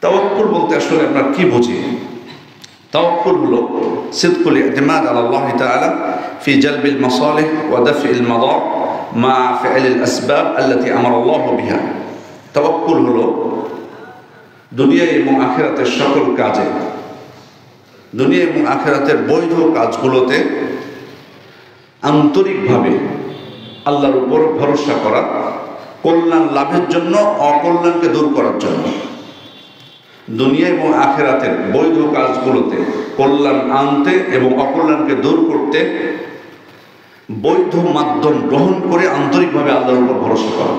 তাওয়াক্কুল বলতে আসলে আমরা কি বুঝি? তাওয়াক্কুল হলো সিদকুল ইতিমাদ আলা আল্লাহ তাআলা ফি জালবিল মাসালিহ ওয়া দাফইল মাদার মা ফি'লিল আসবাব আল্লাতী আমারা আল্লাহ বিহা। তাওয়াক্কুল হলো দুনিয়া এবং আখিরাতের সকল কাজে, দুনিয়া এবং আখিরাতের বৈধ কাজগুলোতে আন্তরিকভাবে আল্লাহর উপর ভরসা করা, কল্যাণ লাভের জন্য, অকল্যাণকে দূর করার জন্য। দুনিয়া এবং আখিরাতের বৈধ কাজগুলোতে কল্যাণ আনতে এবং অকল্যাণকে দূর করতে বৈধ মাধ্যম গ্রহণ করে আন্তরিকভাবে আল্লাহর উপর ভরসা করা।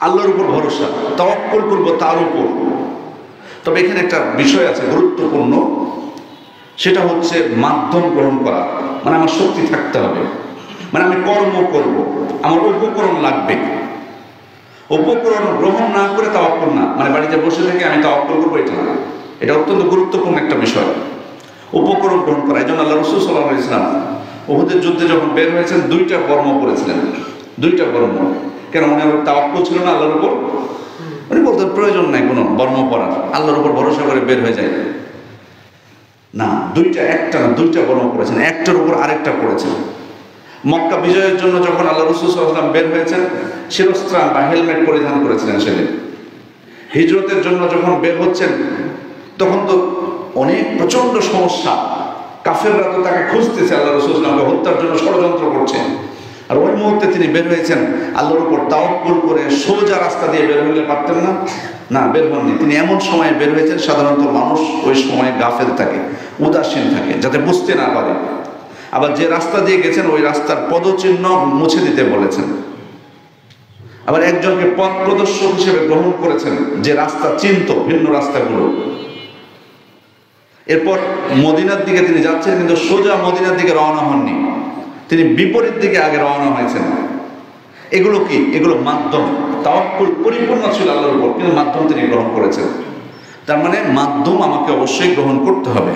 আল্লাহর উপর ভরসা, তাওয়াক্কুল করব তার উপর। তবে এখানে একটা বিষয় আছে গুরুত্বপূর্ণ, সেটা হচ্ছে মাধ্যম গ্রহণ করা। মানে আমার শক্তি থাকতে হবে, মানে আমি কর্ম করব, আমার উপকরণ লাগবে। উপকরণ গ্রহণ না করে তাওয়াক্কুল না, মানে বাড়িতে বসে থেকে আমি তাওয়াক্কুল করবো, এটা না। এটা অত্যন্ত গুরুত্বপূর্ণ একটা বিষয়, উপকরণ গ্রহণ করা। এই জন্য আল্লাহ রাসূল সাল্লাল্লাহু আলাইহি ওয়াসাল্লাম উহুদের যুদ্ধে যখন বের হয়েছেন 2টা বর্ম পরেছিলেন, 2টা বর্ম। কেন? ওনার তাওয়াক্কুল ছিল না আল্লাহর উপর। উনি বলতেন প্রয়োজন নাই কোনো বর্ম পরার, আল্লাহর উপর ভরসা করে বের হয়ে যায়। না, 2টা, একটা না, 2টা বর্ম পরেছেন, একটার উপর আরেকটা পড়েছেন। মক্কা বিজয়ের জন্য যখন আল্লাহ রাসূল সাল্লাল্লাহু আলাইহি ওয়াসাল্লাম বের হয়েছেন, শিরস্ত্রাণ বা হেলমেট পরিধান করেছিলেন সেদিন। হিজরতের জন্য যখন বের হচ্ছেন তখন তো অনেক প্রচন্ড সমস্যা, কাফেররা তো তাকে খুঁজতেছে, আল্লাহ রাসূল সাল্লাল্লাহু আলাইহি ওয়াসাল্লামকে হত্যার জন্য ষড়যন্ত্র করছে। আর ওই মুহূর্তে তিনি বের হয়েছেন আল্লাহর উপর তাওয়াক্কুল করে। সোজা রাস্তা দিয়ে বের হলে পারতেন না, না বের হননি। তিনি এমন সময় বের হয়েছেন, সাধারণত মানুষ ওই সময় গাফেল থাকে, উদাসীন থাকে, যাতে বুঝতে না পারে। আবার যে রাস্তা দিয়ে গেছেন ওই রাস্তার পদচিহ্ন মুছে দিতে বলেছেন। আবার একজনকে পথ প্রদর্শক হিসেবে গ্রহণ করেছেন, যে রাস্তা চিনত ভিন্ন রাস্তাগুলো। এরপর মদিনার দিকে তিনি যাচ্ছেন, কিন্তু সোজা মদিনার দিকে রওনা হননি, তিনি বিপরীত দিকে আগে রওনা হয়েছেন। এগুলো কি? এগুলো মাধ্যম। তাওয়াক্কুল পরিপূর্ণ ছিল আল্লাহর উপর, কিন্তু মাধ্যম তিনি গ্রহণ করেছেন। তার মানে মাধ্যম আমাকে অবশ্যই গ্রহণ করতে হবে।